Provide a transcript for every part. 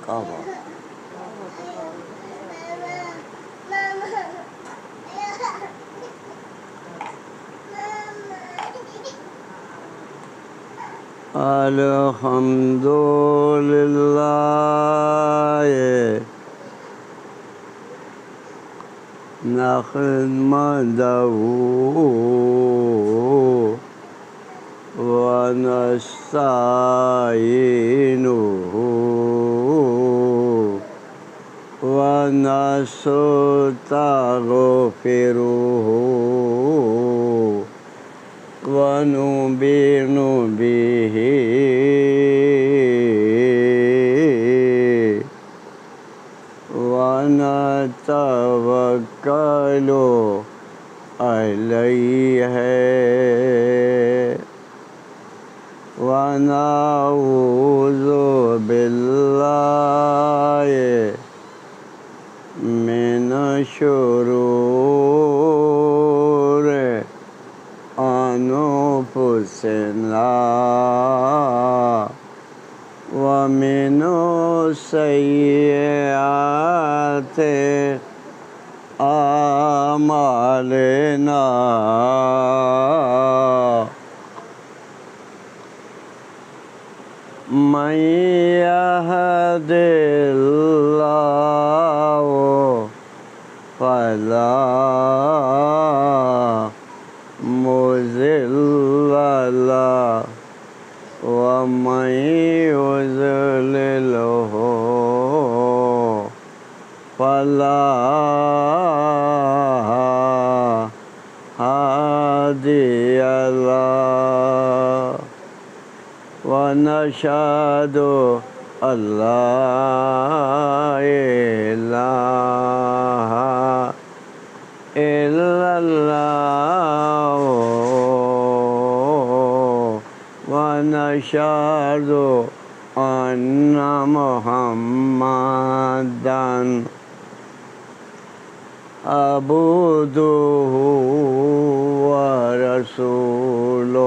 کعبہ الحمد للہ نحمدہ ونستعینہ ونستغفرہ ونؤمن بہ ونتوکل علیہ ونعوذ باللہ من شرور انفسنا ومن سیئات اعمالنا من يهد الله فلا مضل له ومن يضلله فلا هادي له ونشهد أن لا إله إلا الله ونشهد أن محمدًا عبده ورسوله.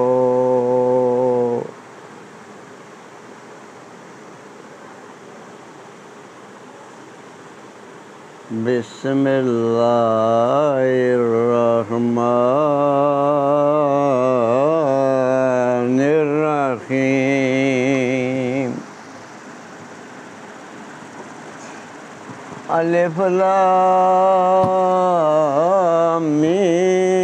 بسم اللہ الرحمن الرحیم. الف لام میم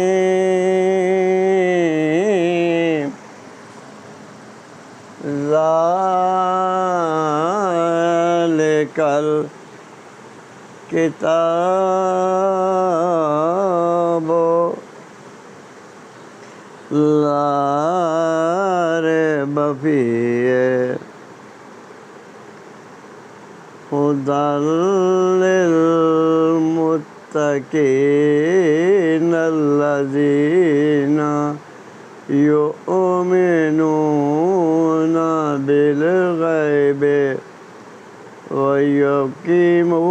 ذالک کتاب لا ریب فیہ ھدی للمتقین الذین یؤمنون بالغیب وَيُقِيمُونَ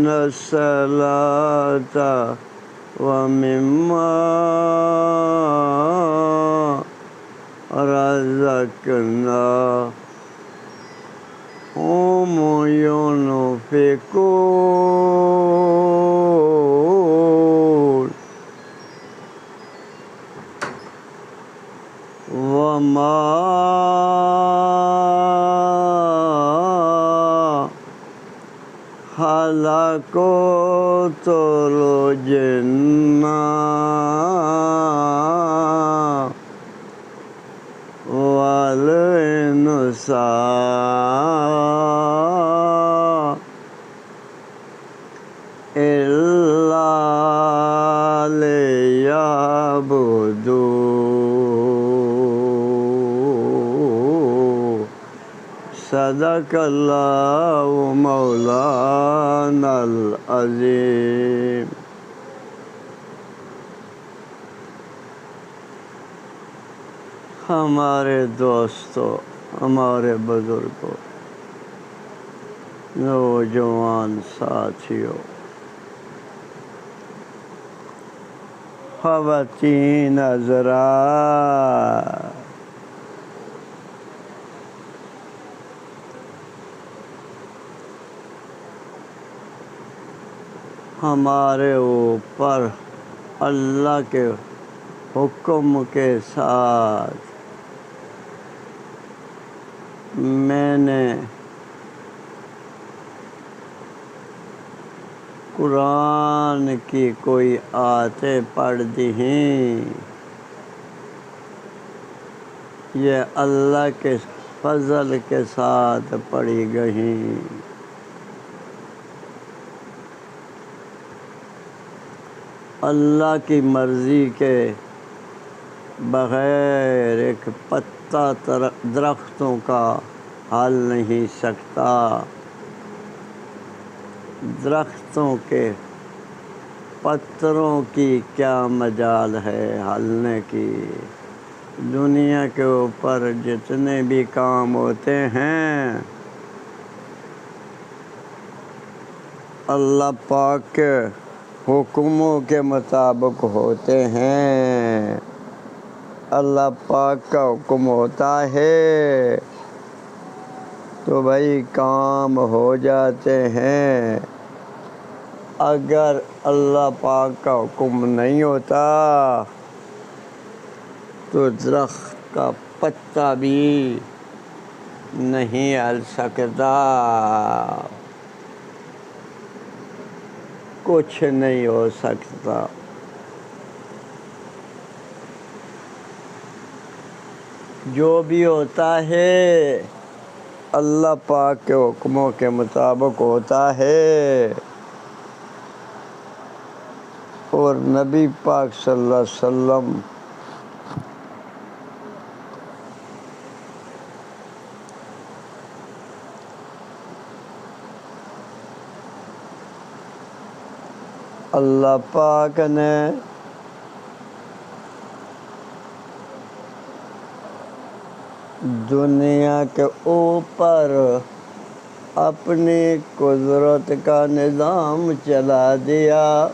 الصَّلَاةَ وَمِمَّا رَزَقْنَاهُمْ يُنْفِقُونَ. وَمَا خَلَقْتُ الْجِنَّ وَالْإِنسَ إِلَّا لِيَعْبُدُونِ. صدق اللہ مولانا العظیم. ہمارے دوستوں، ہمارے بزرگوں، نوجوان ساتھیوں، خواتین حضرات، ہمارے اوپر اللہ کے حکم کے ساتھ میں نے قرآن کی کوئی آیتیں پڑھ دی ہیں، یہ اللہ کے فضل کے ساتھ پڑھی گئیں۔ اللہ کی مرضی کے بغیر ایک پتا درختوں کا ہل نہیں سکتا، درختوں کے پتروں کی کیا مجال ہے ہلنے کی۔ دنیا کے اوپر جتنے بھی کام ہوتے ہیں اللہ پاک کے حکموں کے مطابق ہوتے ہیں۔ اللہ پاک کا حکم ہوتا ہے تو بھائی کام ہو جاتے ہیں، اگر اللہ پاک کا حکم نہیں ہوتا تو درخت کا پتا بھی نہیں ہل سکتا، کچھ نہیں ہو سکتا۔ جو بھی ہوتا ہے اللہ پاک کے حکموں کے مطابق ہوتا ہے، اور نبی پاک صلی اللہ علیہ وسلم اللہ پاک نے دنیا کے اوپر اپنی قدرت کا نظام چلا دیا،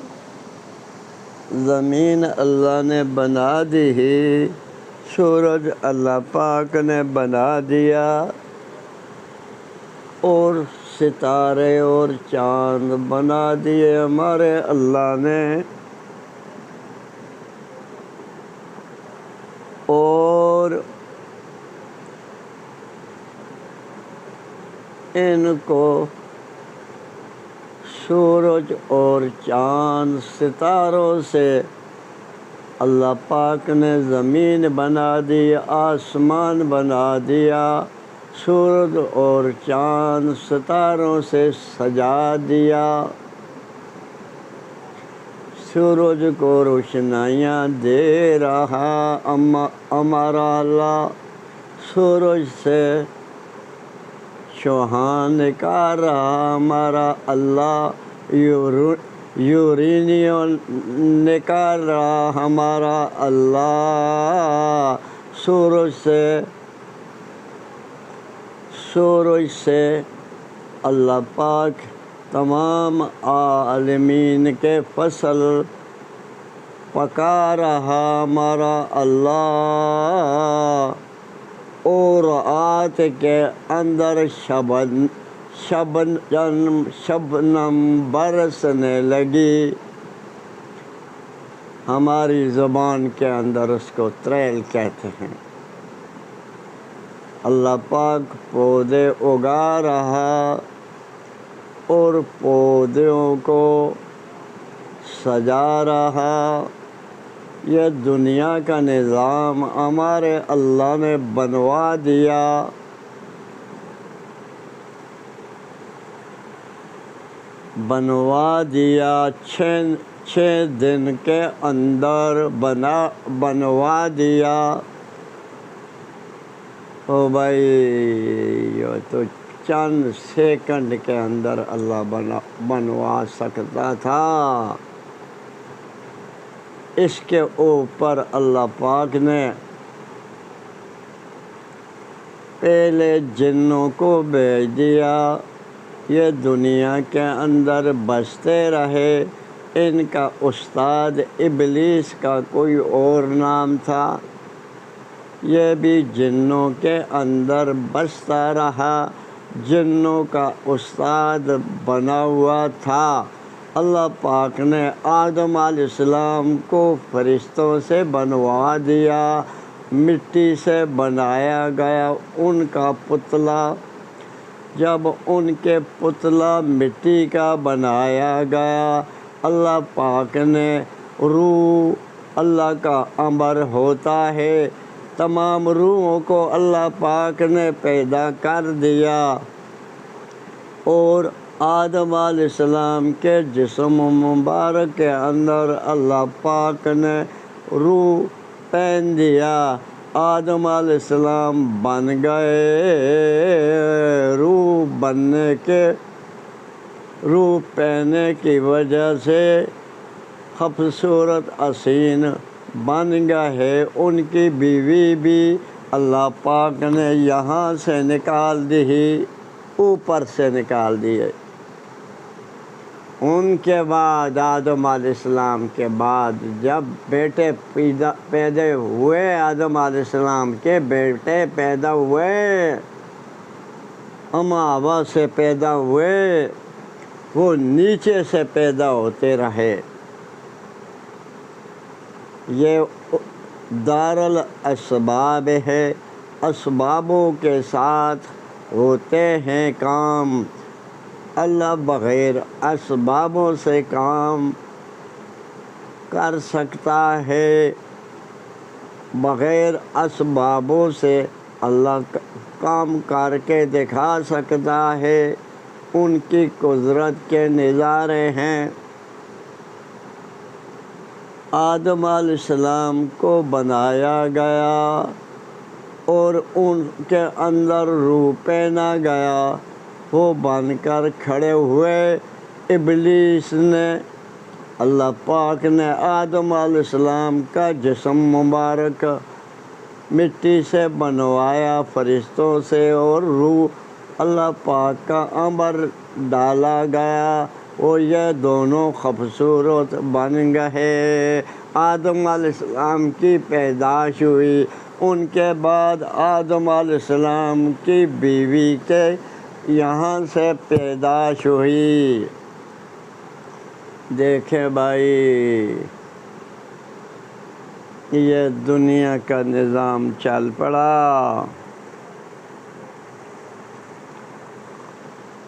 زمین اللہ نے بنا دی، سورج اللہ پاک نے بنا دیا، اور ستارے اور چاند بنا دیے ہمارے اللہ نے، اور ان کو سورج اور چاند ستاروں سے اللہ پاک نے زمین بنا دی، آسمان بنا دیا، سورج اور چاند ستاروں سے سجا دیا، سورج کو روشنائیاں دے رہا ہمارا اللہ، سورج سے شوہان نکال رہا ہمارا اللہ، یورینیم نکال رہا ہمارا اللہ، سورج سے اللہ پاک تمام عالمین کے فصل پکا رہا ہمارا اللہ، اور رات کے اندر شبنم برسنے لگی، ہماری زبان کے اندر اس کو تریل کہتے ہیں۔ اللہ پاک پودے اگا رہا اور پودوں کو سجا رہا، یہ دنیا کا نظام ہمارے اللہ نے بنوا دیا، 6 دن کے اندر بنوا دیا۔ او بھائی یہ تو چند سیکنڈ کے اندر اللہ بنوا سکتا تھا۔ اس کے اوپر اللہ پاک نے پہلے جنوں کو بھیج دیا، یہ دنیا کے اندر بستے رہے، ان کا استاد ابلیس کا کوئی اور نام تھا، یہ بھی جنوں کے اندر بستا رہا، جنوں کا استاد بنا ہوا تھا۔ اللہ پاک نے آدم علیہ السلام کو فرشتوں سے بنوا دیا، مٹی سے بنایا گیا ان کا پتلا۔ جب ان کے پتلا مٹی کا بنایا گیا، اللہ پاک نے روح، اللہ کا امر ہوتا ہے، تمام روحوں کو اللہ پاک نے پیدا کر دیا، اور آدم علیہ السلام کے جسم مبارک کے اندر اللہ پاک نے روح پہن دیا۔ آدم علیہ السلام بن گئے، روح پہننے کی وجہ سے خوبصورت حسین بن گئے۔ ان کی بیوی بھی اللہ پاک نے یہاں سے نکال دی، اوپر سے نکال دیے۔ ان کے بعد آدم علیہ السلام کے بعد جب بیٹے پیدا ہوئے، آدم علیہ السلام کے بیٹے پیدا ہوئے، اماں ہوا سے پیدا ہوئے، وہ نیچے سے پیدا ہوتے رہے۔ یہ دار الاسباب ہے، اسبابوں کے ساتھ ہوتے ہیں کام۔ اللہ بغیر اسبابوں سے کام کر سکتا ہے، بغیر اسبابوں سے اللہ کام کر کے دکھا سکتا ہے، ان کی قدرت کے نظارے ہیں۔ آدم علیہ السلام کو بنایا گیا اور ان کے اندر روح پہنا گیا، وہ بن کر کھڑے ہوئے۔ ابلیس نے، اللہ پاک نے آدم علیہ السلام کا جسم مبارک مٹی سے بنوایا فرشتوں سے، اور روح اللہ پاک کا امر ڈالا گیا، وہ یہ دونوں خوبصورت بن گئے۔ آدم علیہ السلام کی پیدائش ہوئی، ان کے بعد آدم علیہ السلام کی بیوی کے یہاں سے پیدائش ہوئی۔ دیکھیں بھائی، یہ دنیا کا نظام چل پڑا۔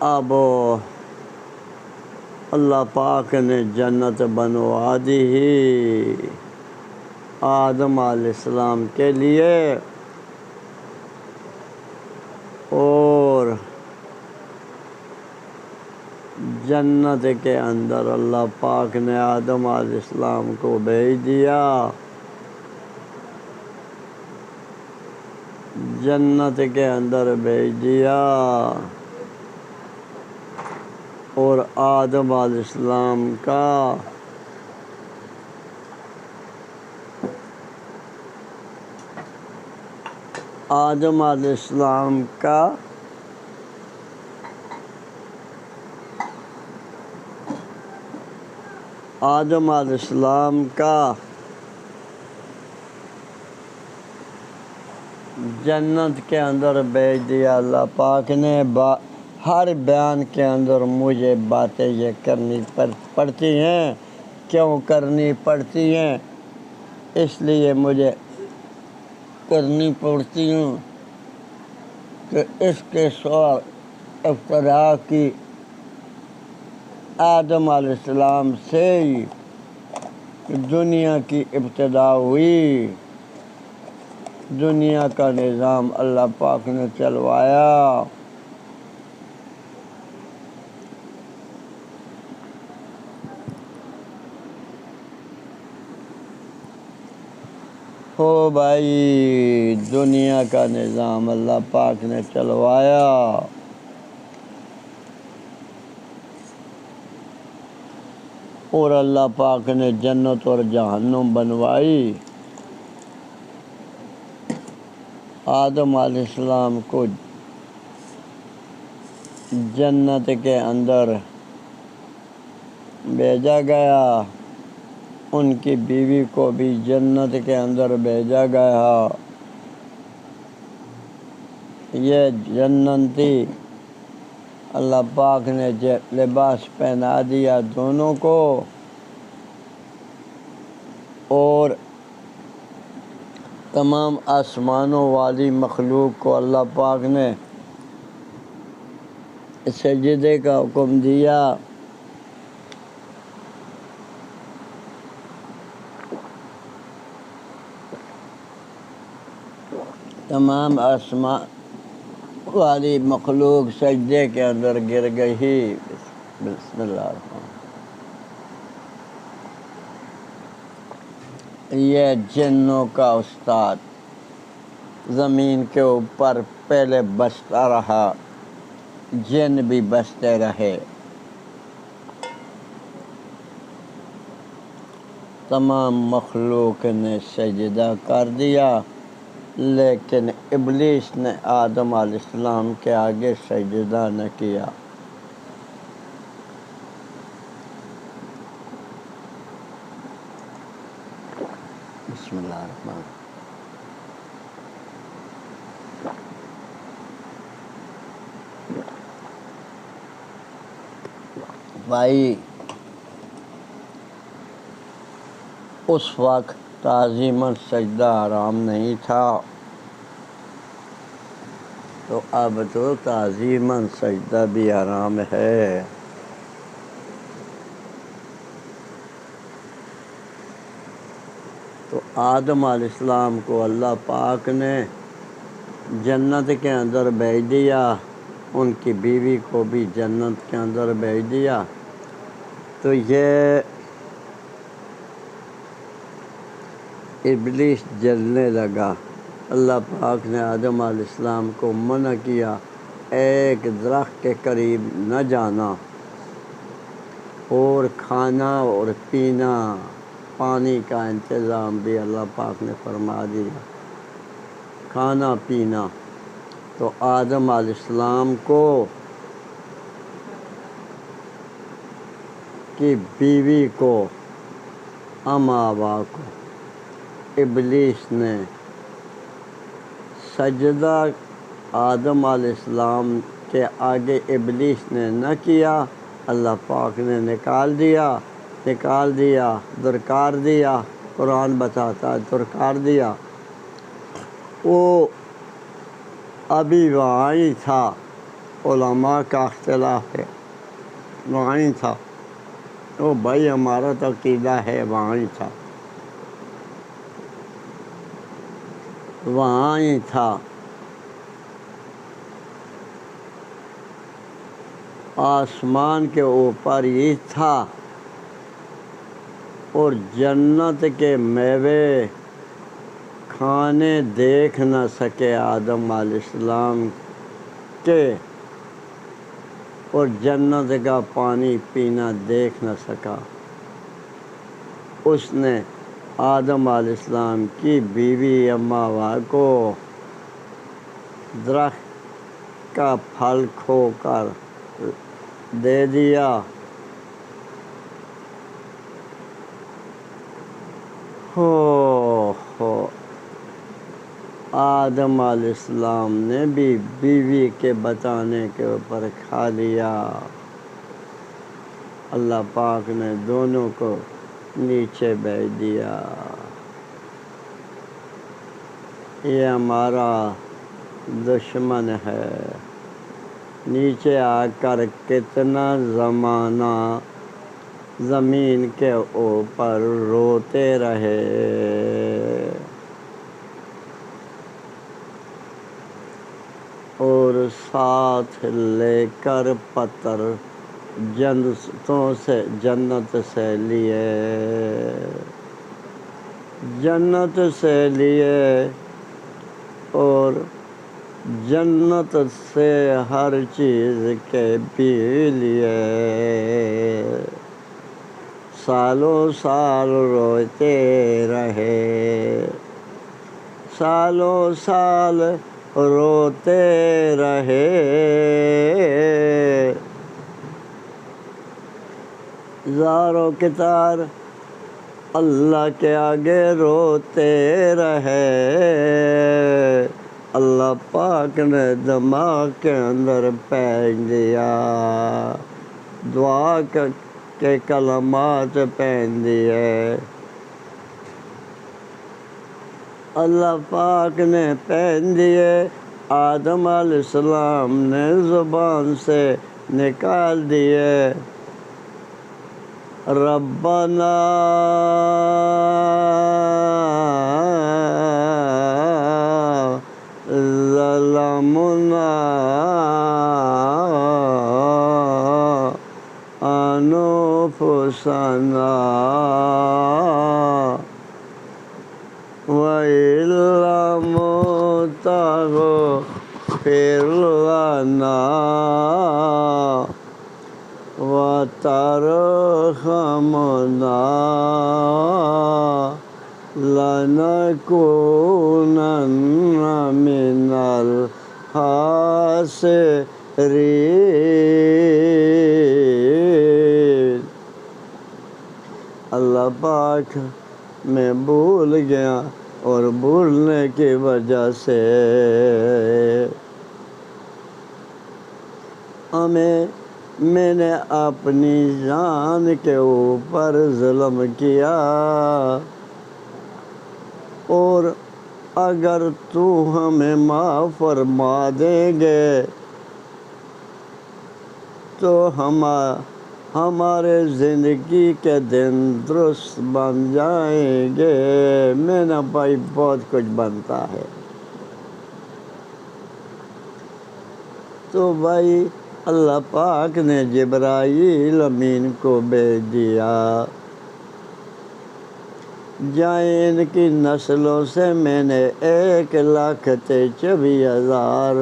اب اللہ پاک نے جنت بنوا دی آدم علیہ السلام کے لیے، اور جنت کے اندر اللہ پاک نے آدم علیہ السلام کو بھیج دیا، جنت کے اندر بھیج دیا، اور آدم علیہ السلام کا آدم علیہ السلام کا جنت کے اندر بھیج دیا۔ اللہ پاک نے ہر بیان کے اندر مجھے باتیں یہ کرنی پڑتی ہیں۔ کیوں کرنی پڑتی ہیں؟ اس لیے مجھے کرنی پڑتی ہوں کہ اس کے ساتھ ابتدا کی آدم علیہ السلام سے ہی دنیا کی ابتدا ہوئی، دنیا کا نظام اللہ پاک نے چلوایا۔ ہو بھائی، دنیا کا نظام اللہ پاک نے چلوایا، اور اللہ پاک نے جنت اور جہنم بنوائی۔ آدم علیہ السلام کو جنت کے اندر بھیجا گیا، ان کی بیوی کو بھی جنت کے اندر بھیجا گیا۔ یہ جنتی اللہ پاک نے لباس پہنا دیا دونوں کو، اور تمام آسمانوں والی مخلوق کو اللہ پاک نے سجدے کا حکم دیا۔ تمام آسمان والی مخلوق سجدے کے اندر گر گئی۔ بسم اللہ الرحمن الرحیم۔ یہ جنوں کا استاد زمین کے اوپر پہلے بستا رہا، جن بھی بستے رہے، تمام مخلوق نے سجدہ کر دیا، لیکن ابلیس نے آدم علیہ السلام کے آگے سجدہ نہ کیا۔ بسم اللہ الرحمن الرحیم۔ بھائی اس وقت تعظیماً سجدہ حرام نہیں تھا، تو اب تو تعظیماً سجدہ بھی حرام ہے۔ تو آدم علیہ السلام کو اللہ پاک نے جنت کے اندر بھیج دیا، ان کی بیوی کو بھی جنت کے اندر بھیج دیا۔ تو یہ ابلیس جلنے لگا۔ اللہ پاک نے آدم علیہ السلام کو منع کیا، ایک درخت کے قریب نہ جانا، اور کھانا اور پینا، پانی کا انتظام بھی اللہ پاک نے فرما دیا، کھانا پینا۔ تو آدم علیہ السلام کو کی بیوی کو، حوا کو، ابلیس نے سجدہ آدم علیہ السلام کے آگے ابلیس نے نہ کیا، اللہ پاک نے نکال دیا، درکار دیا۔ قرآن بتاتا ہے درکار دیا۔ وہ ابھی وہاں ہی تھا، علماء کا اختلاف ہے، وہاں ہی تھا۔ وہ بھائی ہمارا تو عقیدہ ہے وہاں ہی تھا، وہاں ہی تھا۔ آسمان کے اوپر ہی تھا، اور جنت کے میوے کھانے دیکھ نہ سکے آدم علیہ السلام کے، اور جنت کا پانی پینا دیکھ نہ سکا۔ اس نے آدم علیہ السلام کی بیوی حوا کو درخت کا پھل کھو کر دے دیا۔ آدم علیہ السلام نے بھی بیوی کے بتانے کے اوپر کھا لیا۔ اللہ پاک نے دونوں کو نیچے بھیج دیا۔ یہ ہمارا دشمن ہے، نیچے آ کر کتنا زمانہ زمین کے اوپر روتے رہے، اور ساتھ لے کر پتھر جنت سے لیے، اور جنت سے ہر چیز کے بھی لیے۔ سالوں سال روتے رہے، سالوں سال روتے رہے، زاروں کے تار اللہ کے آگے روتے رہے، اللہ پاک نے دماغ کے اندر پھینک دیا، دعا کے کلمات پہن دیے، اللہ پاک نے پہن دیے، آدم علیہ السلام نے زبان سے نکال دیے، ربنا ظلمنا انفسنا وَإِن لَّمْ تَغْفِرْ لَنَا وَتَرْحَمْنَا لَنَكُونَنَّ مِنَ الْخَاسِرِينَ۔ اللہ پاک میں بھول گیا اور بھولنے کی وجہ سے میں نے اپنی جان کے اوپر ظلم کیا، اور اگر تو ہمیں معاف فرما دیں گے تو ہمارے زندگی کے دن درست بن جائیں گے۔ میرا بھائی بہت کچھ بنتا ہے، تو بھائی اللہ پاک نے جبرائیل امین کو بھیج دیا، جائیں ان کی نسلوں سے میں نے 1,23,000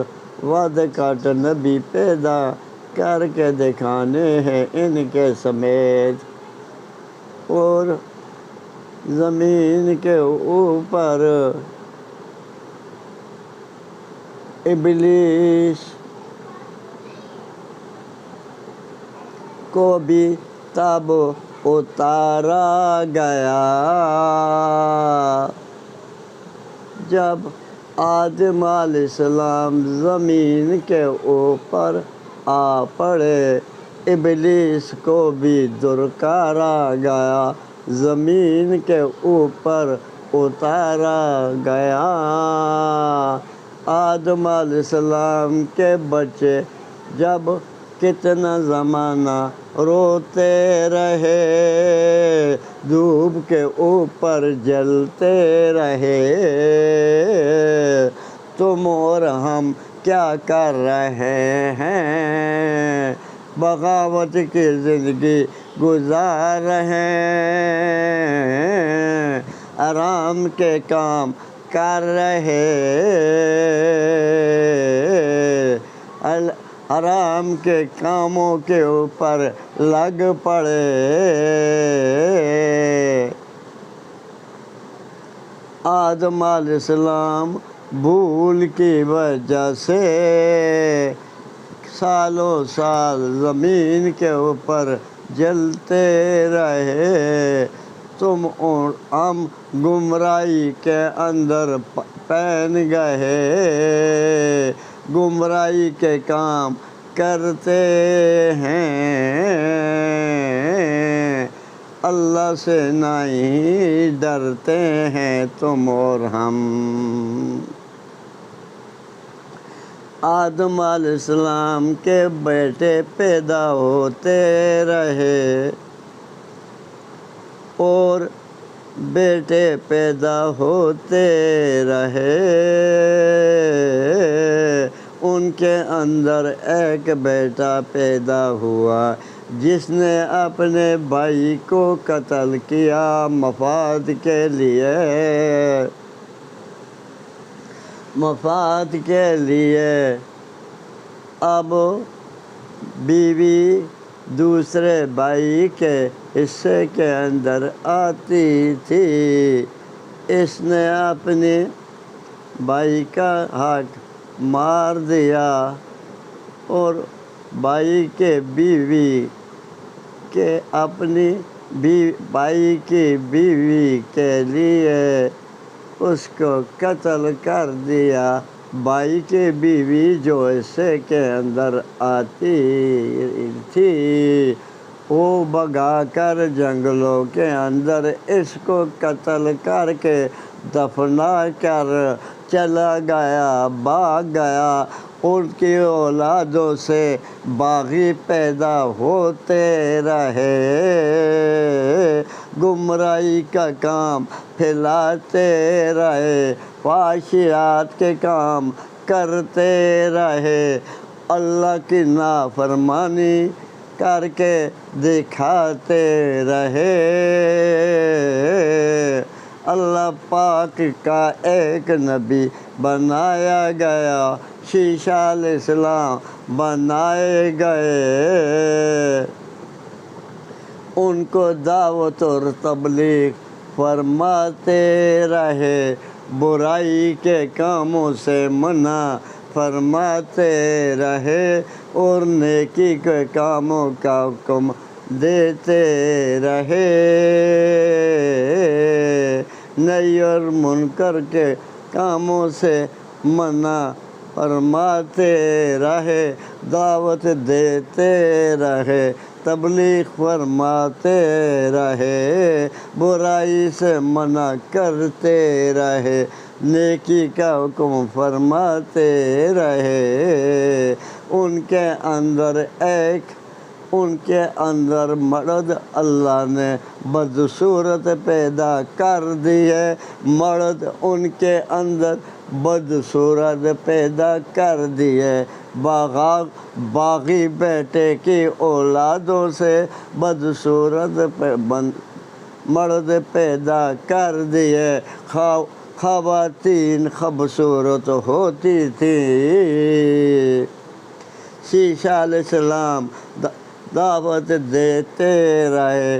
وعدہ کاٹ نبی پیدا کر کے دکھانے ہیں ان کے سمیت، اور زمین کے اوپر ابلیس کو بھی تب اتارا گیا جب آدم علیہ السلام زمین کے اوپر آ پڑے، ابلیس کو بھی درکارا گیا، زمین کے اوپر اتارا گیا۔ آدم علیہ السلام کے بچے جب کتنا زمانہ روتے رہے، دھوپ کے اوپر جلتے رہے، تم اور ہم کیا کر رہے ہیں؟ بغاوت کی زندگی گزار رہے ہیں، حرام کے کام کر رہے، حرام کے کاموں کے اوپر لگ پڑے۔ آدم علیہ السلام بھول کی وجہ سے سالوں سال زمین کے اوپر جلتے رہے، تم اور ہم گمراہی کے اندر پہن گئے، گمراہی کے کام کرتے ہیں، اللہ سے نہیں ڈرتے ہیں تم اور ہم۔ آدم علیہ السلام کے بیٹے پیدا ہوتے رہے اور بیٹے پیدا ہوتے رہے، ان کے اندر ایک بیٹا پیدا ہوا جس نے اپنے بھائی کو قتل کیا مفاد کے لیے، مفاد کے لیے۔ اب بیوی دوسرے بھائی کے حصے کے اندر آتی تھی، اس نے اپنے بھائی کا حق مار دیا اور بھائی کے بیوی کہ اپنی بھائی کی بیوی کے لیے اس کو قتل کر دیا۔ بھائی کی بیوی جو حصے کے اندر آتی تھی وہ بھگا کر جنگلوں کے اندر اس کو قتل کر کے دفنا کر چلا گیا، بھاگ گیا۔ ان کی اولادوں سے باغی پیدا ہوتے رہے، گمراہی کا کام پھیلاتے رہے، فحشیات کے کام کرتے رہے، اللہ کی نافرمانی کر کے دکھاتے رہے۔ اللہ پاک کا ایک نبی بنایا گیا، عیسیٰ علیہ السلام بنائے گئے، ان کو دعوت اور تبلیغ فرماتے رہے، برائی کے کاموں سے منع فرماتے رہے اور نیکی کے کاموں کا حکم دیتے رہے، نہی اور منکر کے کاموں سے منع فرماتے رہے، دعوت دیتے رہے، تبلیغ فرماتے رہے، برائی سے منع کرتے رہے، نیکی کا حکم فرماتے رہے۔ ان کے اندر مرد اللہ نے بدصورت پیدا کر دی ہے، مرد ان کے اندر بدصورت پیدا کر دی ہے، باغی بیٹے کی اولادوں سے بدصورت مرد پیدا کر دی ہے، خواتین خوبصورت ہوتی تھیں۔ عیسیٰ علیہ السلام دعوت دیتے رہے،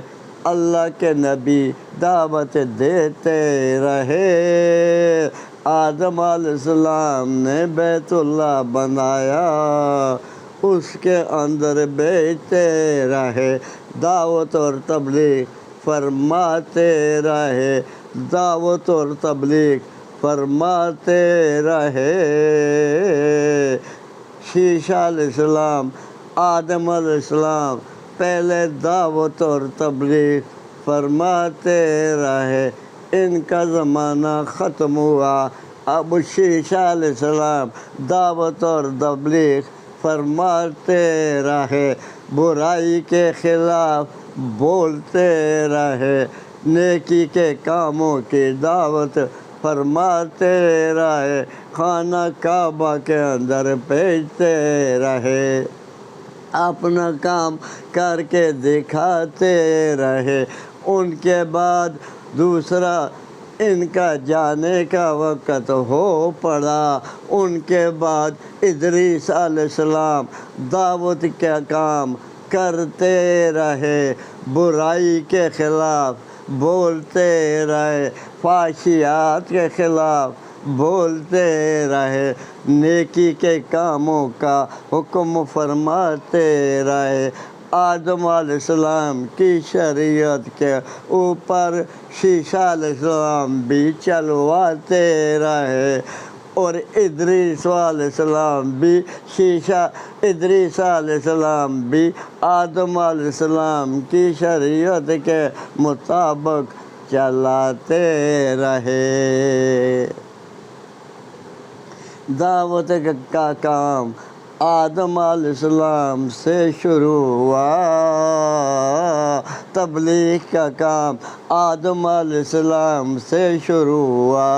اللہ کے نبی دعوت دیتے رہے، آدم علیہ السلام نے بیت اللہ بنایا، اس کے اندر بیٹھتے رہے، دعوت اور تبلیغ فرماتے رہے، دعوت اور تبلیغ فرماتے رہے۔ عیسیٰ علیہ السلام، آدم علیہ السلام پہلے دعوت اور تبلیغ فرماتے رہے، ان کا زمانہ ختم ہوا، اب عیسیٰ علیہ السلام دعوت اور تبلیغ فرماتے رہے، برائی کے خلاف بولتے رہے، نیکی کے کاموں کی دعوت فرماتے رہے، خانہ کعبہ کے اندر بھیجتے رہے، اپنا کام کر کے دکھاتے رہے۔ ان کے بعد دوسرا ان کا جانے کا وقت ہو پڑا، ان کے بعد ادریس علیہ السلام دعوت کا کام کرتے رہے، برائی کے خلاف بولتے رہے، فحشیات کے خلاف بولتے رہے، نیکی کے کاموں کا حکم فرماتے رہے، آدم علیہ السلام کی شریعت کے اوپر عیسیٰ علیہ السلام بھی چلواتے رہے، اور ادریس علیہ السلام بھی آدم علیہ السلام کی شریعت کے مطابق چلاتے رہے۔ دعوت کا کام آدم علیہ السلام سے شروع ہوا، تبلیغ کا کام آدم علیہ السلام سے شروع ہوا،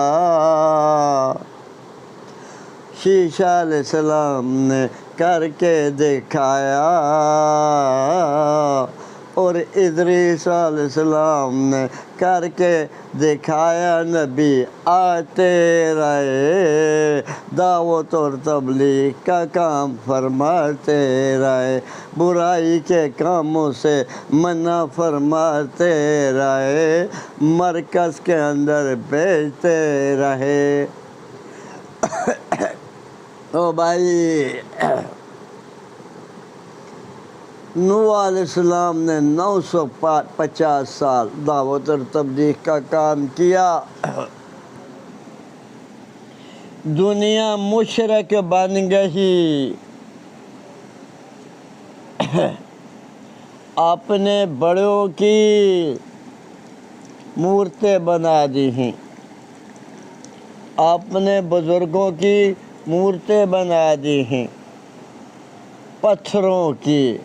عیسیٰ علیہ السلام نے کر کے دکھایا، اور ادریس علیہ السلام نے کر کے دکھایا، نبی آتے رہے، دعوت اور تبلیغ کا کام فرماتے رہے، برائی کے کاموں سے منع فرماتے رہے، مرکز کے اندر بھیجتے رہے۔ او بھائی، نوح علیہ السلام نے 950 سال دعوت اور تبلیغ کا کام کیا۔ دنیا مشرک بن گئی، اپنے بڑوں کی مورتیں بنا دی ہیں، اپنے بزرگوں کی مورتیں بنا دی ہیں، پتھروں کی،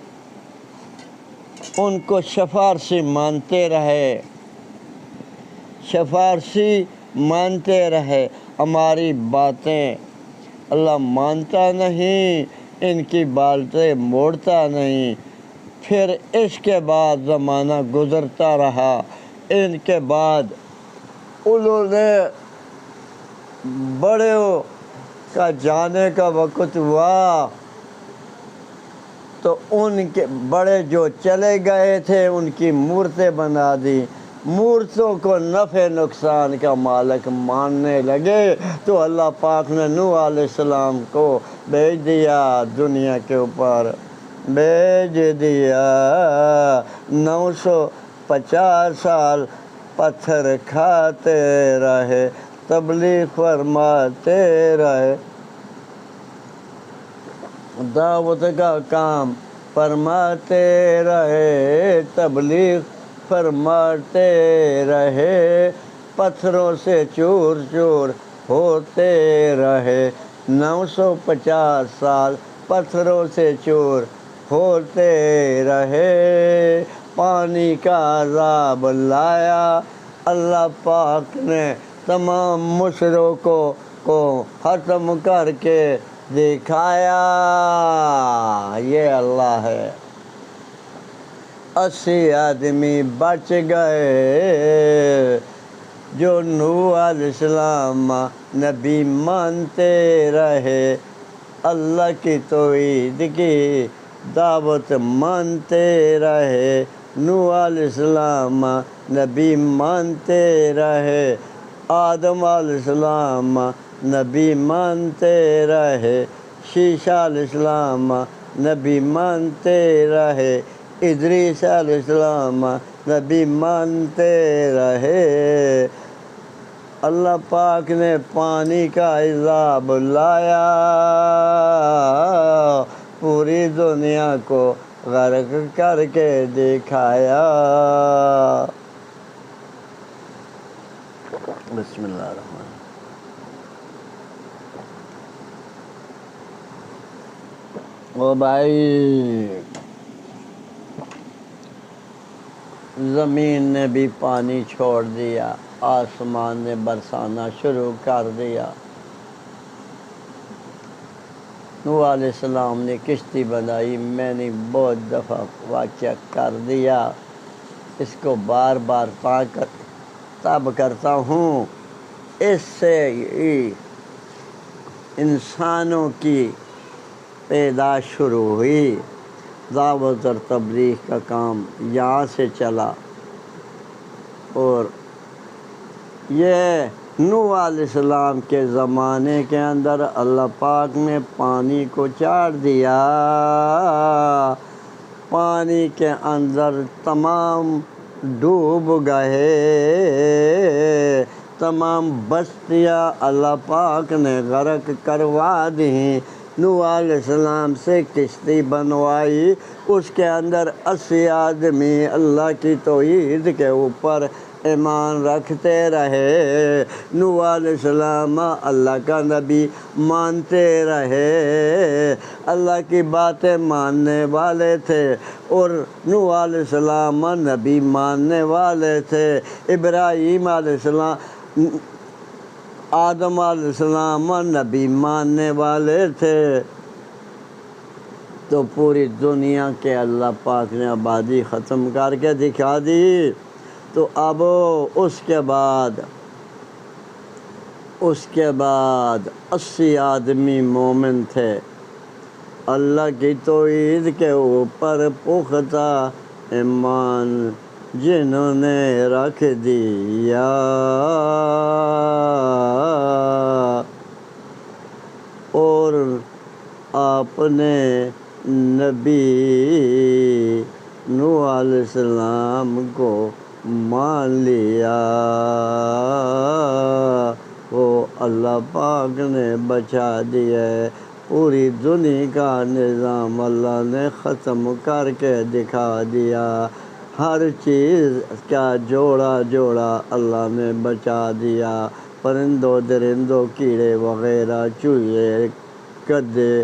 ان کو سفارشی مانتے رہے، سفارشی مانتے رہے۔ ہماری باتیں اللہ مانتا نہیں، ان کی باتیں موڑتا نہیں۔ پھر اس کے بعد زمانہ گزرتا رہا، ان کے بعد انہوں نے بڑوں کا جانے کا وقت ہوا تو ان کے بڑے جو چلے گئے تھے ان کی مورتیں بنا دی، مورتوں کو نفع نقصان کا مالک ماننے لگے تو اللہ پاک نے نوح علیہ السلام کو بھیج دیا، دنیا کے اوپر بھیج دیا۔ 950 سال پتھر کھاتے رہے، تبلیغ فرماتے رہے، دعوت کا کام فرماتے رہے، تبلیغ فرماتے رہے، پتھروں سے چور چور ہوتے رہے۔ 950 سال پتھروں سے چور ہوتے رہے، پانی کا عذاب لایا، اللہ پاک نے تمام مشرکوں کو ختم کر کے دکھایا۔ یہ اللہ ہے۔ 80 آدمی بچ گئے جو نوح علیہ السلام نبی مانتے رہے، اللہ کی توحید کی دعوت مانتے رہے، نوح علیہ السلام نبی مانتے رہے، آدم علیہ السلام نبی مانتے رہے، شیشہ علیہ السلام نبی مانتے رہے، ادریس علیہ السلام نبی مانتے رہے۔ اللہ پاک نے پانی کا عذاب لایا، پوری دنیا کو غرق کر کے دکھایا۔ بسم اللہ الرحمن الرحیم۔ او بھائی، زمین نے بھی پانی چھوڑ دیا، آسمان نے برسانا شروع کر دیا، نوح علیہ السلام نے کشتی بنائی، میں نے بہت دفعہ واقعہ کر دیا، اس کو بار بار تب کرتا ہوں۔ اس سے انسانوں کی پیدائش شروع ہوئی، دعوت اور تبلیغ کا کام یہاں سے چلا، اور یہ نوح علیہ السلام کے زمانے کے اندر اللہ پاک نے پانی کو چاڑ دیا، پانی کے اندر تمام ڈوب گئے، تمام بستیاں اللہ پاک نے غرق کروا دیں۔ نوح علیہ السلام سے کشتی بنوائی، اس کے اندر 80 آدمی اللہ کی توحید کے اوپر ایمان رکھتے رہے، نوح علیہ السلام اللہ کا نبی مانتے رہے، اللہ کی باتیں ماننے والے تھے، اور نوح علیہ السلام نبی ماننے والے تھے، ابراہیم علیہ السلام، آدم علیہ السلام نبی ماننے والے تھے، تو پوری دنیا کے اللہ پاک نے آبادی ختم کر کے دکھا دی۔ تو اب اس کے بعد 80 آدمی مومن تھے، اللہ کی توحید کے اوپر پختہ ایمان جنہوں نے رکھ دیا، اور آپ نے نبی نوح علیہ السلام کو مان لیا، وہ اللہ پاک نے بچا دیا ہے۔ پوری دنیا کا نظام اللہ نے ختم کر کے دکھا دیا، ہر چیز کا جوڑا جوڑا اللہ نے بچا دیا، پرندوں درندوں کیڑے وغیرہ چوہے گدے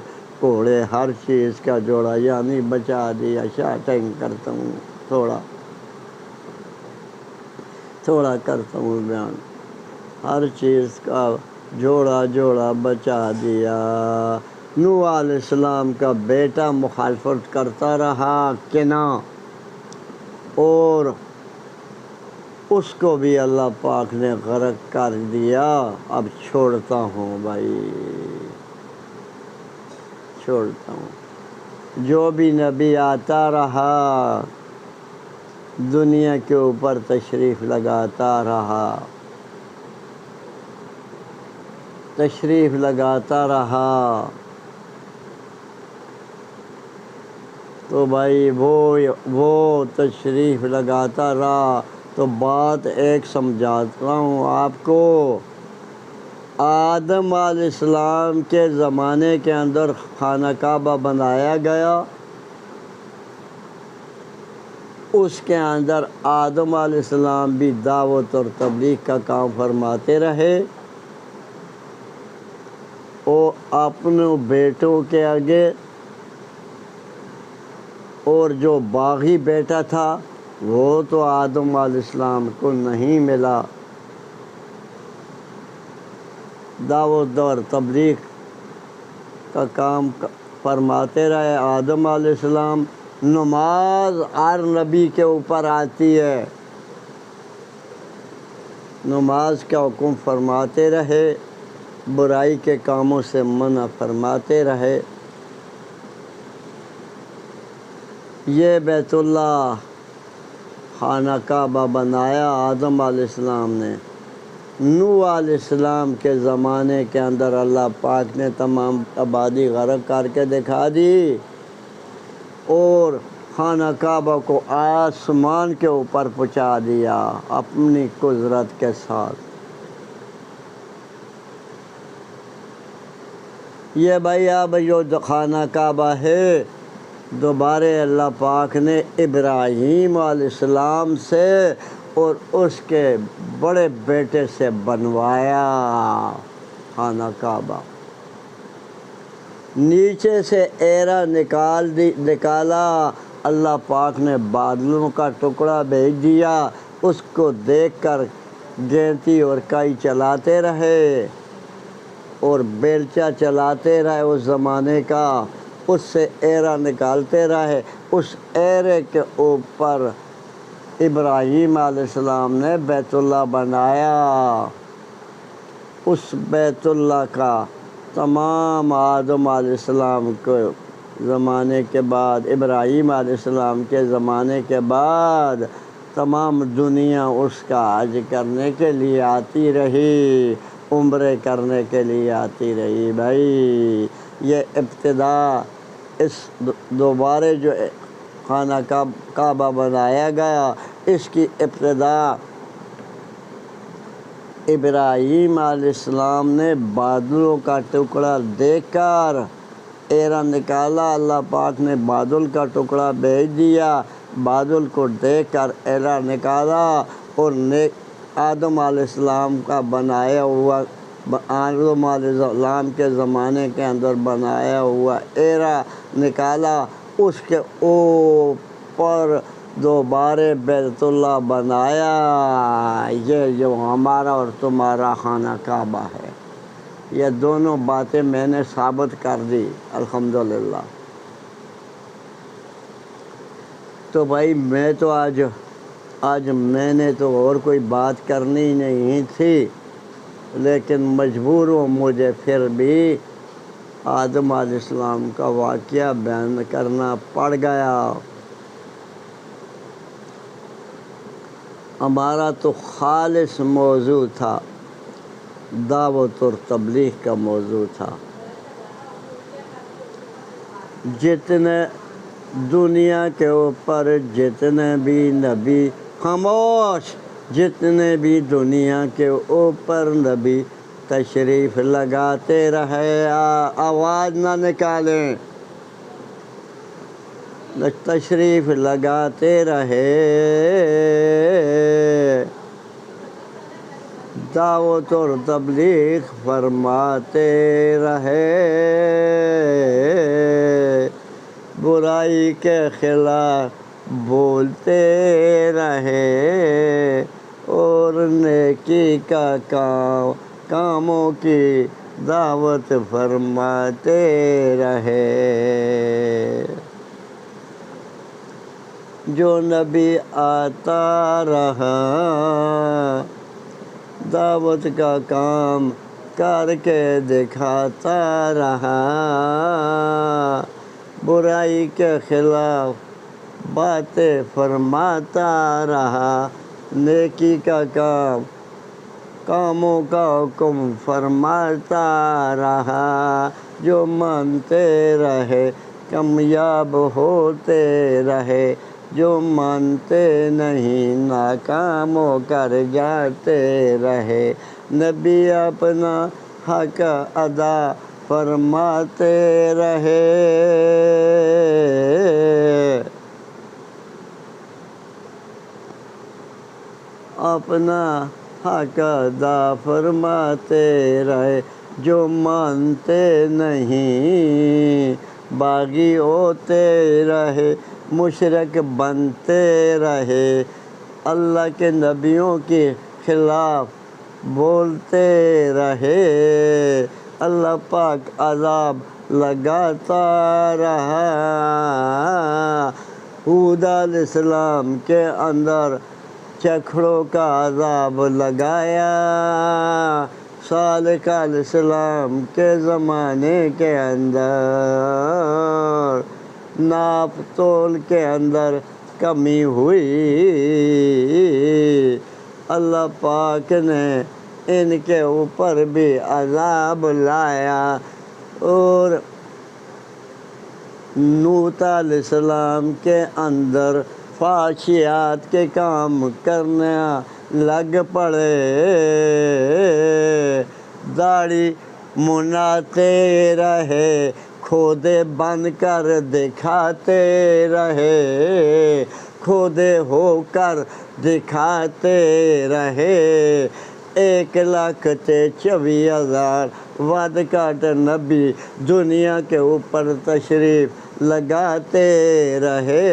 گھوڑے ہر چیز کا جوڑا یعنی بچا دیا۔ شارٹنگ کرتا ہوں، تھوڑا کرتا ہوں بیان، ہر چیز کا جوڑا جوڑا بچا دیا۔ نوح علیہ السلام کا بیٹا مخالفت کرتا رہا کنعان، اور اس کو بھی اللہ پاک نے غرق کر دیا۔ اب چھوڑتا ہوں بھائی، چھوڑتا ہوں۔ جو بھی نبی آتا رہا دنیا کے اوپر تشریف لگاتا رہا، تشریف لگاتا رہا، تو بھائی وہ تشریف لگاتا رہا تو بات ایک سمجھاتا ہوں آپ کو۔ آدم علیہ السلام کے زمانے کے اندر خانہ کعبہ بنایا گیا، اس کے اندر آدم علیہ السلام بھی دعوت اور تبلیغ کا کام فرماتے رہے، اور اپنے بیٹوں کے آگے، اور جو باغی بیٹا تھا وہ تو آدم علیہ السلام کو نہیں ملا، دعوت اور تبلیغ کا کام فرماتے رہے۔ آدم علیہ السلام، نماز ہر نبی کے اوپر آتی ہے، نماز کا حکم فرماتے رہے، برائی کے کاموں سے منع فرماتے رہے۔ یہ بیت اللہ خانہ کعبہ بنایا آدم علیہ السلام نے۔ نوح علیہ السلام کے زمانے کے اندر اللہ پاک نے تمام آبادی غرق کر کے دکھا دی، اور خانہ کعبہ کو آسمان کے اوپر پہنچا دیا اپنی قدرت کے ساتھ۔ یہ بھائی اب جو خانہ کعبہ ہے دوبارہ اللہ پاک نے ابراہیم علیہ السلام سے اور اس کے بڑے بیٹے سے بنوایا خانہ کعبہ۔ نیچے سے ایرا نکالا، اللہ پاک نے بادلوں کا ٹکڑا بھیج دیا، اس کو دیکھ کر گینتی اور کائی چلاتے رہے اور بیلچہ چلاتے رہے اس زمانے کا، اس سے ایرا نکالتے رہے۔ اس ایرے کے اوپر ابراہیم علیہ السلام نے بیت اللہ بنایا۔ اس بیت اللہ کا تمام آدم علیہ السلام کے زمانے کے بعد، ابراہیم علیہ السلام کے زمانے کے بعد تمام دنیا اس کا حج کرنے کے لیے آتی رہی، عمرے کرنے کے لیے آتی رہی۔ بھائی یہ ابتدا اس دوبارے جو خانہ کعبہ بنایا گیا، اس کی ابتدا ابراہیم علیہ السلام نے بادلوں کا ٹکڑا دیکھ کر ایرا نکالا، اللہ پاک نے بادل کا ٹکڑا بھیج دیا، بادل کو دیکھ کر ایرا نکالا، اور آدم علیہ السلام کا بنایا ہوا، آدم علیہ السلام کے زمانے کے اندر بنایا ہوا ایرا نکالا، اس کے اوپر دوبارہ بیت اللہ بنایا۔ یہ جو ہمارا اور تمہارا خانہ کعبہ ہے، یہ دونوں باتیں میں نے ثابت کر دی الحمدللہ۔ تو بھائی میں تو آج میں نے تو اور کوئی بات کرنی نہیں تھی، لیکن مجبور ہوں مجھے پھر بھی آدم علیہ السلام کا واقعہ بیان کرنا پڑ گیا۔ ہمارا تو خالص موضوع تھا، دعوت اور تبلیغ کا موضوع تھا۔ جتنے دنیا کے اوپر جتنے بھی نبی، خاموش، جتنے بھی دنیا کے اوپر نبی تشریف لگاتے رہے، آواز نہ نکالیں، تشریف لگاتے رہے، دعوت اور تبلیغ فرماتے رہے، برائی کے خلاف بولتے رہے اور نیکی کا کاموں کی دعوت فرماتے رہے۔ جو نبی آتا رہا دعوت کا کام کر کے دکھاتا رہا، برائی کے خلاف باتیں فرماتا رہا، نیکی کا کاموں کا حکم فرماتا رہا، جو مانتے رہے کامیاب ہوتے رہے، جو مانتے نہیں ناکام ہو کر جاتے رہے۔ نبی اپنا حق ادا فرماتے رہے، اپنا حق ادا فرماتے رہے، جو مانتے نہیں باغی ہوتے رہے، مشرک بنتے رہے، اللہ کے نبیوں کے خلاف بولتے رہے، اللہ پاک عذاب لگاتا رہا۔ ہود علیہ السلام کے اندر چکھڑوں کا عذاب لگایا، صالح علیہ السلام کے زمانے کے اندر ناپ تول کے اندر کمی ہوئی، اللہ پاک نے ان کے اوپر بھی عذاب لایا، اور لوط علیہ السلام کے اندر فحشیات کے کام کرنے لگ پڑے، داڑھی مناتے رہے، کھودے بن کر دکھاتے رہے، کھودے ہو کر دکھاتے رہے، 1,24,000 ود کاٹ نبی دنیا کے اوپر تشریف لگاتے رہے،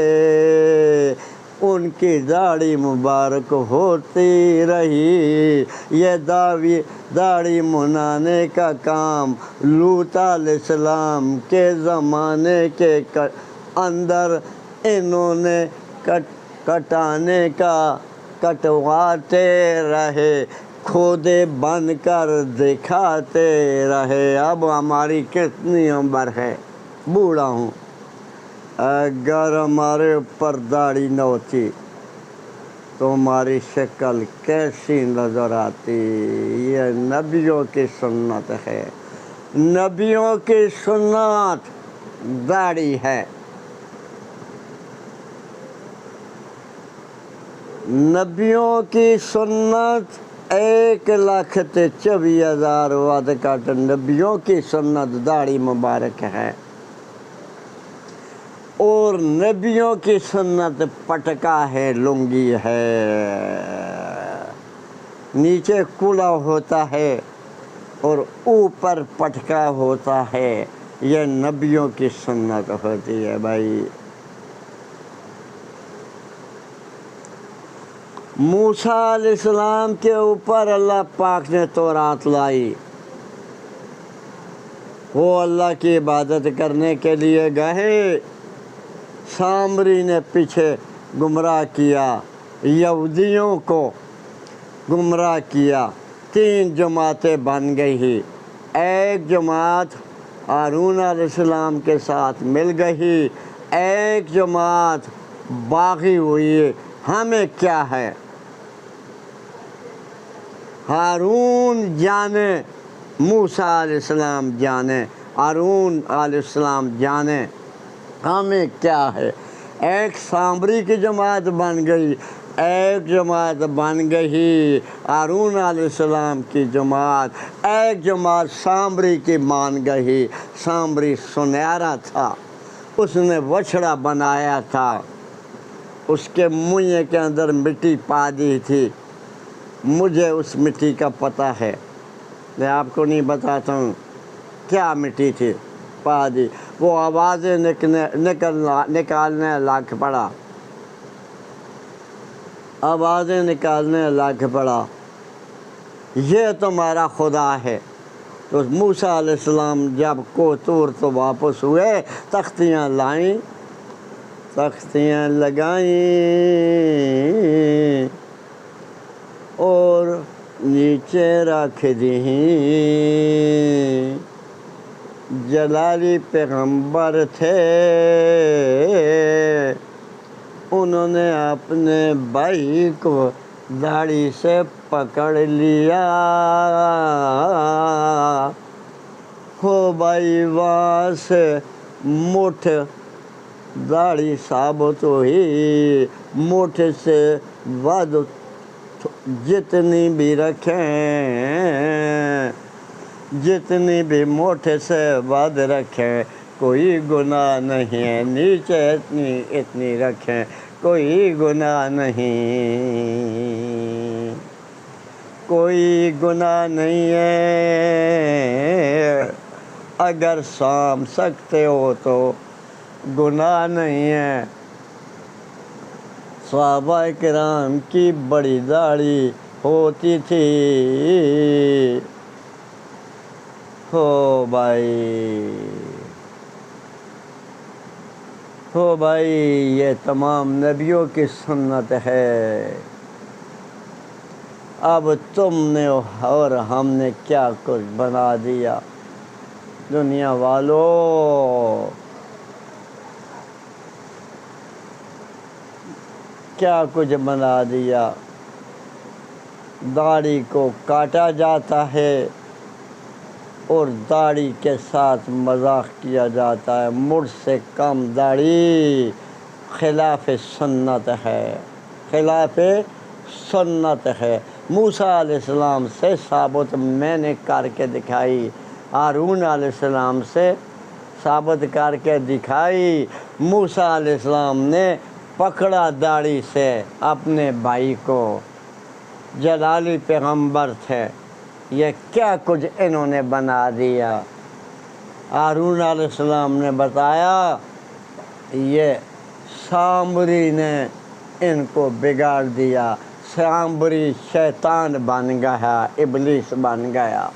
ان کی داڑھی مبارک ہوتی رہی۔ یہ داڑھی منانے کا کام لوط علیہ السلام کے زمانے کے اندر انہوں نے کٹانے کا کٹواتے رہے، کھودے بن کر دکھاتے رہے۔ اب ہماری کتنی عمر ہے، بوڑھا ہوں، اگر ہمارے اوپر داڑھی نہ ہوتی تو ہماری شکل کیسی نظر آتی۔ یہ نبیوں کی سنت ہے، نبیوں کی سنت داڑھی ہے، نبیوں کی سنت 1,24,000 ود کاٹ نبیوں کی سنت داڑھی مبارک ہے، اور نبیوں کی سنت پٹکا ہے، لنگی ہے، نیچے کھلا ہوتا ہے اور اوپر پٹکا ہوتا ہے، یہ نبیوں کی سنت ہوتی ہے بھائی۔ موسیٰ علیہ السلام کے اوپر اللہ پاک نے تورات لائی، وہ اللہ کی عبادت کرنے کے لیے گئے، سامری نے پیچھے گمراہ کیا، یہودیوں کو گمراہ کیا، 3 جماعتیں بن گئی، ایک جماعت ہارون علیہ السلام کے ساتھ مل گئی، ایک جماعت باغی ہوئی، ہمیں کیا ہے، ہارون جانے، موسیٰ علیہ السلام جانے، ہارون علیہ السلام جانے، ہمیں کیا ہے؟ ایک سامری کی جماعت بن گئی، ایک جماعت بن گئی ہارون علیہ السلام کی جماعت، ایک جماعت سامری کی مان گئی۔ سامری سنہرا تھا، اس نے بچھڑا بنایا تھا، اس کے منہ کے اندر مٹی پا دی تھی۔ مجھے اس مٹی کا پتہ ہے، میں آپ کو نہیں بتاتا ہوں کیا مٹی تھی پا دی۔ وہ آوازیں نکالنے لگ پڑا، آوازیں نکالنے لگ پڑا، یہ تمہارا خدا ہے۔ تو موسیٰ علیہ السلام جب طور تو واپس ہوئے، تختیاں لائیں، تختیاں لگائیں اور نیچے رکھ دیں۔ جلالی پیغمبر تھے، انہوں نے اپنے بھائی کو داڑھی سے پکڑ لیا، ہو بھائی وہاں سے مٹھ داڑھی ثابت ہوئی، مٹھ سے ود جتنی بھی رکھیں، جتنی بھی مٹھ سے ود رکھیں کوئی گناہ نہیں ہے، نیچے اتنی رکھیں کوئی گناہ نہیں، کوئی گناہ نہیں ہے، اگر سام سکتے ہو تو گناہ نہیں ہے۔ صحابہ کرام کی بڑی داڑھی ہوتی تھی، ہو بھائی یہ تمام نبیوں کی سنت ہے۔ اب تم نے اور ہم نے کیا کچھ بنا دیا دنیا والوں، کیا کچھ بنا دیا۔ داڑھی کو کاٹا جاتا ہے اور داڑھی کے ساتھ مذاق کیا جاتا ہے، مڑ سے کم داڑھی خلاف سنت ہے، خلاف سنت ہے۔ موسیٰ علیہ السلام سے ثابت میں نے کر کے دکھائی، ہارون علیہ السلام سے ثابت کر کے دکھائی۔ موسیٰ علیہ السلام نے پکڑا داڑھی سے اپنے بھائی کو، جلالی پیغمبر تھے، یہ کیا کچھ انہوں نے بنا دیا۔ ہارون علیہ السلام نے بتایا یہ سامری نے ان کو بگاڑ دیا، سامری شیطان بن گیا، ابلیس بن گیا۔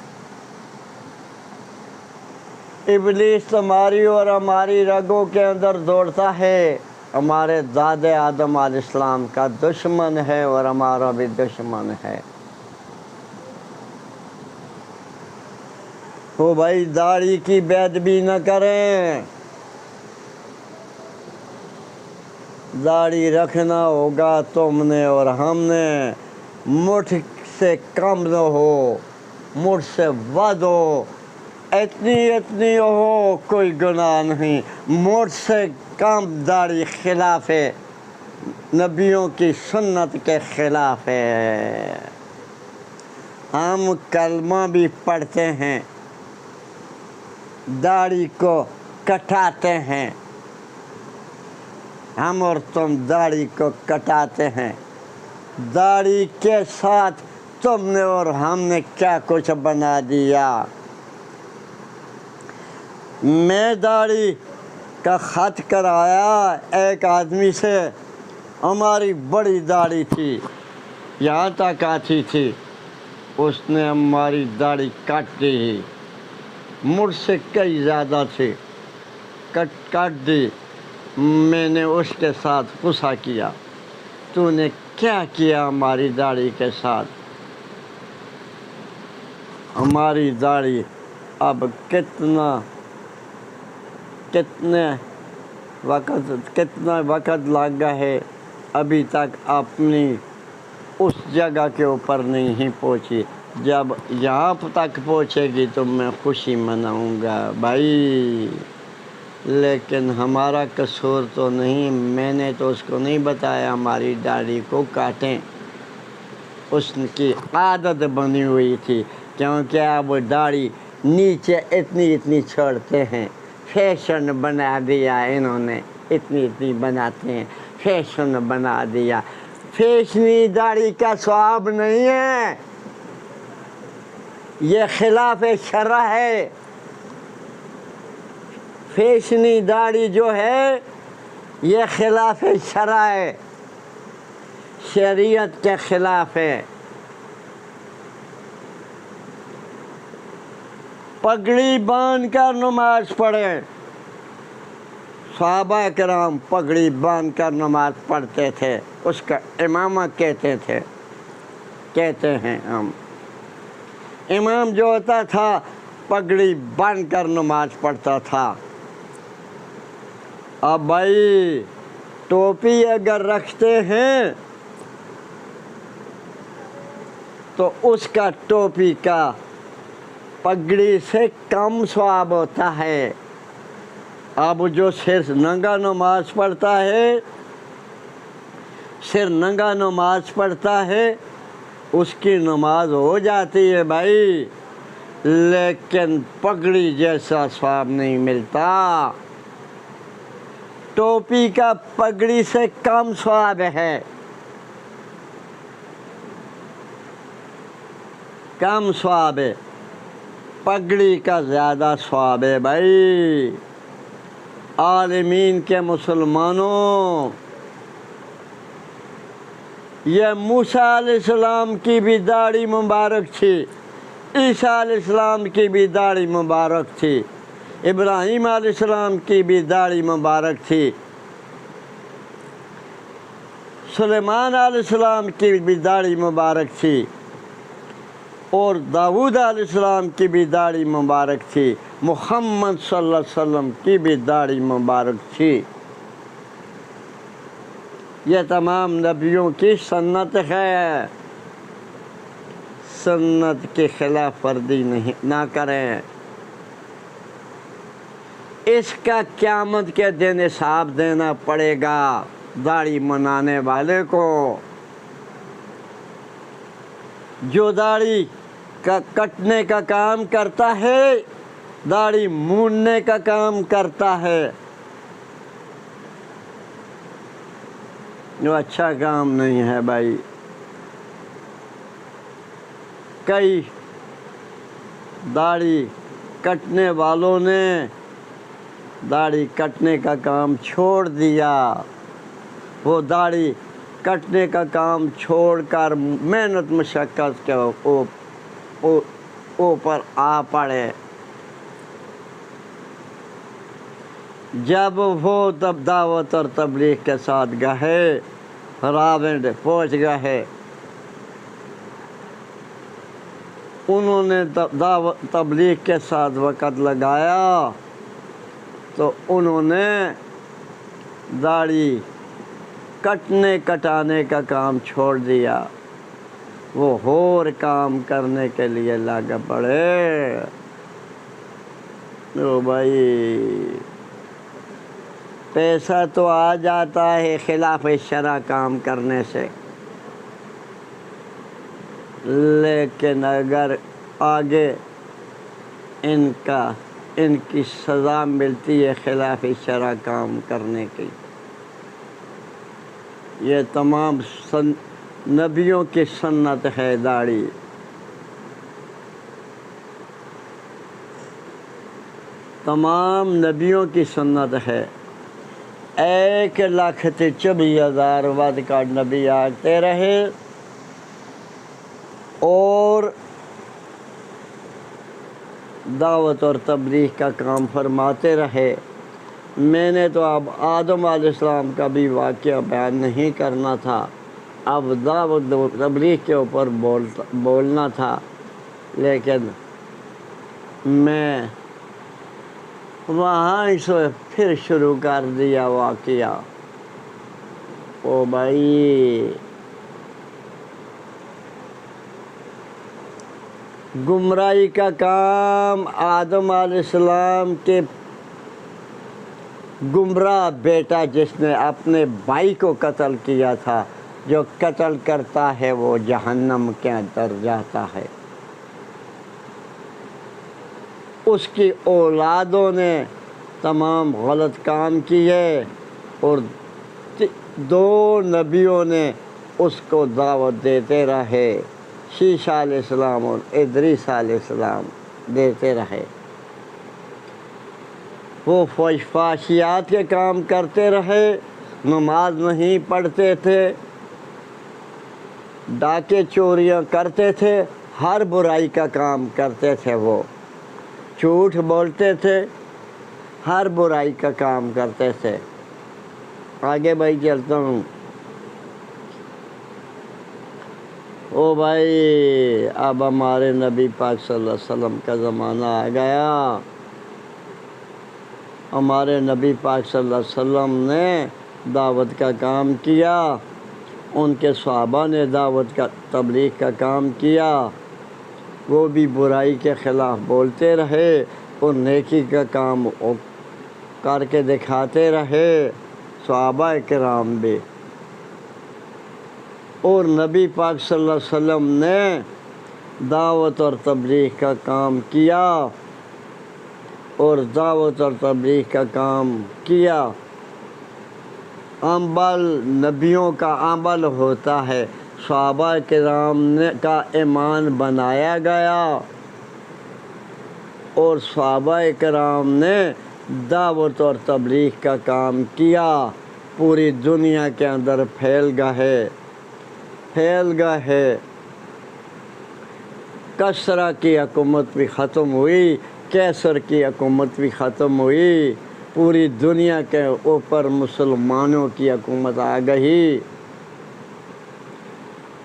ابلیس تمہاری اور ہماری رگوں کے اندر دوڑتا ہے، ہمارے دادے آدم علیہ السلام کا دشمن ہے اور ہمارا بھی دشمن ہے۔ وہ بھائی داڑھی کی بے ادبی نہ کریں، داڑھی رکھنا ہوگا تم نے اور ہم نے، مٹھ سے کم نہ ہو، مٹھ سے ود ہو، اتنی ہو کوئی گناہ نہیں، مٹھ سے کم داڑھی خلاف ہے، نبیوں کی سنت کے خلاف ہے۔ ہم کلمہ بھی پڑھتے ہیں، داڑھی کو کٹاتے ہیں، ہم اور تم داڑھی کو کٹاتے ہیں، داڑھی کے ساتھ تم نے اور ہم نے کیا کچھ بنا دیا۔ میں داڑھی کا خط کرایا ایک آدمی سے، ہماری بڑی داڑھی تھی، یہاں تک آتی تھی، اس نے ہماری داڑھی کاٹ دی، مجھ سے کئی زیادہ تھی، کاٹ دی۔ میں نے اس کے ساتھ غصہ کیا، تو نے کیا کیا ہماری داڑھی کے ساتھ؟ ہماری داڑھی اب کتنا وقت لگ گیا ہے، ابھی تک اپنی اس جگہ کے اوپر نہیں پہنچی، جب یہاں تک پہنچے گی تو میں خوشی مناؤں گا۔ بھائی لیکن ہمارا قصور تو نہیں، میں نے تو اس کو نہیں بتایا ہماری داڑھی کو کاٹیں، اس کی عادت بنی ہوئی تھی، کیونکہ اب وہ داڑھی نیچے اتنی چھوڑتے ہیں، فیشن بنا دیا انہوں نے، اتنی بناتے ہیں، فیشن بنا دیا۔ فیشنی داڑھی کا ثواب نہیں ہے، یہ خلاف شرع ہے۔ فیشنی داڑھی جو ہے یہ خلاف شرع ہے، شریعت کے خلاف ہے۔ پگڑی باندھ کر نماز پڑھیں، صحابہ کرام پگڑی باندھ کر نماز پڑھتے تھے، اس کا امامہ کہتے ہیں ہم۔ امام جو ہوتا تھا پگڑی باندھ کر نماز پڑھتا تھا۔ اب بھائی ٹوپی اگر رکھتے ہیں تو اس کا ٹوپی کا پگڑی سے کم ثواب ہوتا ہے۔ اب جو صرف ننگا نماز پڑھتا ہے اس کی نماز ہو جاتی ہے بھائی، لیکن پگڑی جیسا ثواب نہیں ملتا۔ ٹوپی کا پگڑی سے کم ثواب ہے، کم ثواب ہے، پگڑی کا زیادہ ثواب ہے بھائی۔ عالمین کے مسلمانوں، یہ موسیٰ علیہ السلام کی بھی داڑھی مبارک تھی، عیسیٰ علیہ السلام کی بھی داڑھی مبارک تھی، ابراہیم علیہ السلام کی بھی داڑھی مبارک تھی، سلیمان علیہ السلام کی بھی داڑھی مبارک تھی، اور داؤد علیہ السلام کی بھی داڑھی مبارک تھی، محمد صلی اللہ علیہ وسلم کی بھی داڑھی مبارک تھی۔ یہ تمام نبیوں کی سنت ہے، سنت کی خلاف ورزی نہ کریں۔ اس کا قیامت کے دن حساب دینا پڑے گا داڑھی منانے والے کو۔ جو داڑھی کا کٹنے کا کام کرتا ہے، داڑھی موننے کا کام کرتا ہے، وہ اچھا کام نہیں ہے بھائی۔ کئی داڑھی کٹنے والوں نے داڑھی کٹنے کا کام چھوڑ دیا، وہ داڑھی کٹنے کا کام چھوڑ کر محنت مشقت کے اوپر آ پڑے۔ جب وہ دعوت اور تبلیغ کے ساتھ گئے، راونڈ پہنچ گئے، انہوں نے دعوت تبلیغ کے ساتھ وقت لگایا تو انہوں نے داڑھی کٹانے کا کام چھوڑ دیا، وہ اور کام کرنے کے لیے لگ پڑے۔ او بھائی پیسہ تو آ جاتا ہے خلاف شرع کام کرنے سے، لیکن اگر آگے ان کی سزا ملتی ہے خلاف شرع کام کرنے کی۔ یہ تمام نبیوں کی سنت ہے داڑھی۔ تمام نبیوں کی سنت ہے۔ 1,24,000 ود کا نبی آتے رہے اور دعوت اور تبلیغ کا کام فرماتے رہے۔ میں نے تو اب آدم علیہ السلام کا بھی واقعہ بیان نہیں کرنا تھا، اب دعوت و تبلیغ کے اوپر بولنا تھا، لیکن میں وہاں سے پھر شروع کر دیا واقعہ۔ او بھائی گمراہی کا کام آدم علیہ السلام کے گمراہ بیٹا جس نے اپنے بھائی کو قتل کیا تھا، جو قتل کرتا ہے وہ جہنم کے اندر جاتا ہے۔ اس کی اولادوں نے تمام غلط کام کیے اور 2 نبیوں نے اس کو دعوت دیتے رہے، شیشہ علیہ السلام اور ادریس علیہ السلام دیتے رہے۔ وہ فحشیات کے کام کرتے رہے، نماز نہیں پڑھتے تھے، ڈاکے چوریاں کرتے تھے، ہر برائی کا کام کرتے تھے، وہ جھوٹ بولتے تھے، ہر برائی کا کام کرتے تھے۔ آگے بھائی چلتا ہوں۔ او بھائی اب ہمارے نبی پاک صلی اللہ علیہ وسلم کا زمانہ آ گیا۔ ہمارے نبی پاک صلی اللہ علیہ وسلم نے دعوت کا کام کیا، ان کے صحابہ نے دعوت کا تبلیغ کا کام کیا، وہ بھی برائی کے خلاف بولتے رہے اور نیکی کا کام کر کے دکھاتے رہے، صحابہ کرام بھی۔ اور نبی پاک صلی اللہ علیہ وسلم نے دعوت اور تبلیغ کا کام کیا، اور دعوت اور تبلیغ کا کام کیا۔ عمل نبیوں کا عمل ہوتا ہے، صحابہ کرام کا ایمان بنایا گیا اور صحابہ کرام نے دعوت اور تبلیغ کا کام کیا، پوری دنیا کے اندر پھیل گئے۔ کسریٰ کی حکومت بھی ختم ہوئی، قیصر کی حکومت بھی ختم ہوئی، پوری دنیا کے اوپر مسلمانوں کی حکومت آ گئی۔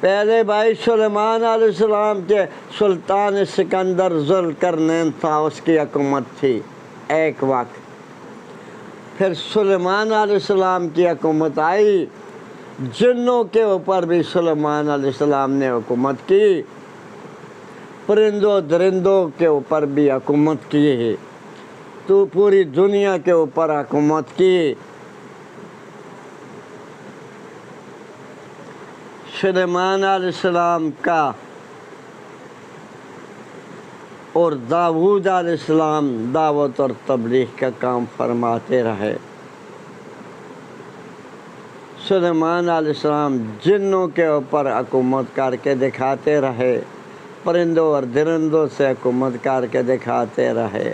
پہلے بھائی سلیمان علیہ السلام کے سلطان سکندر ذوالقرنین تھا، اس کی حکومت تھی ایک وقت۔ پھر سلیمان علیہ السلام کی حکومت آئی، جنوں کے اوپر بھی سلیمان علیہ السلام نے حکومت کی، پرندوں درندوں کے اوپر بھی حکومت کی ہے، تو پوری دنیا کے اوپر حکومت کی۔ سلیمان علیہ السلام کا اور داؤد علیہ السلام دعوت اور تبلیغ کا کام فرماتے رہے۔ سلیمان علیہ السلام جنوں کے اوپر حکومت کر کے دکھاتے رہے، پرندوں اور درندوں سے حکومت کر کے دکھاتے رہے۔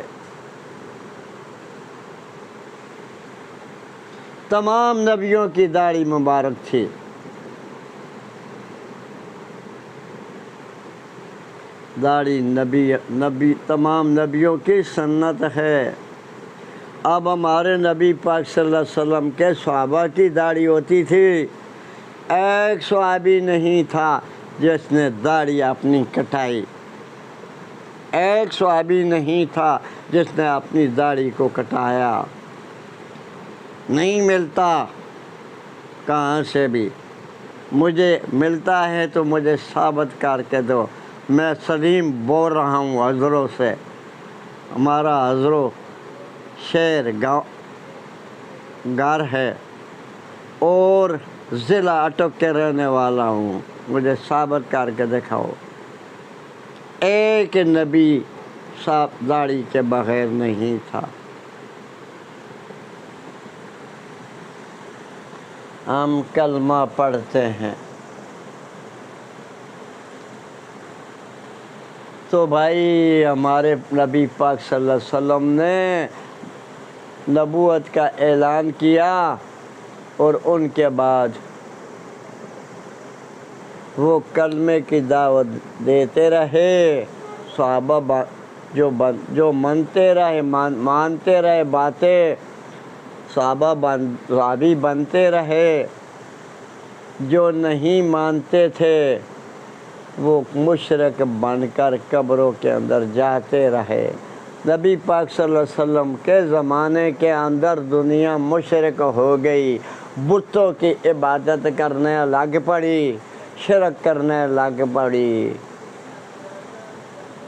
تمام نبیوں کی داڑھی مبارک تھی، داڑھی نبی تمام نبیوں کی سنت ہے۔ اب ہمارے نبی پاک صلی اللہ علیہ وسلم کے صحابہ کی داڑھی ہوتی تھی، ایک صحابی نہیں تھا جس نے داڑھی اپنی کٹائی، ایک صحابی نہیں تھا جس نے اپنی داڑھی کو کٹایا، نہیں ملتا کہاں سے بھی۔ مجھے ملتا ہے تو مجھے ثابت کر کے دو، میں سلیم بول رہا ہوں حضروں سے، ہمارا حضروں شہر گھر ہے اور ضلع اٹک کے رہنے والا ہوں، مجھے ثابت کر کے دکھاؤ۔ ایک نبی صاحب داڑھی کے بغیر نہیں تھا۔ ہم کلمہ پڑھتے ہیں تو بھائی ہمارے نبی پاک صلی اللہ علیہ وسلم نے نبوت کا اعلان کیا، اور ان کے بعد وہ کلمے کی دعوت دیتے رہے، صحابہ جو مانتے رہے باتیں، صحابی بنتے رہے، جو نہیں مانتے تھے وہ مشرک بن کر قبروں کے اندر جاتے رہے۔ نبی پاک صلی اللہ علیہ وسلم کے زمانے کے اندر دنیا مشرک ہو گئی، بتوں کی عبادت کرنے لگ پڑی، شرک کرنے لگ پڑی۔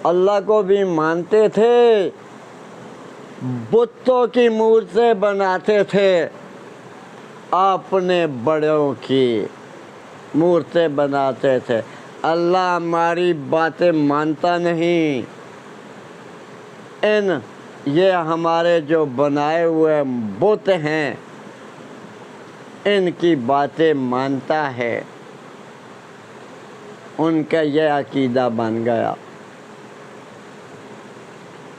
اللہ کو بھی مانتے تھے بتوں کی مورتیں بناتے تھے، اپنے بڑوں کی مورتیں بناتے تھے۔ اللہ ہماری باتیں مانتا نہیں، یہ ہمارے جو بنائے ہوئے بت ہیں ان کی باتیں مانتا ہے، ان کا یہ عقیدہ بن گیا۔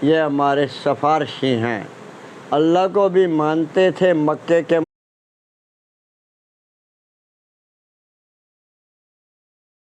یہ ہمارے سفارشی ہیں، اللہ کو بھی مانتے تھے، مکے کے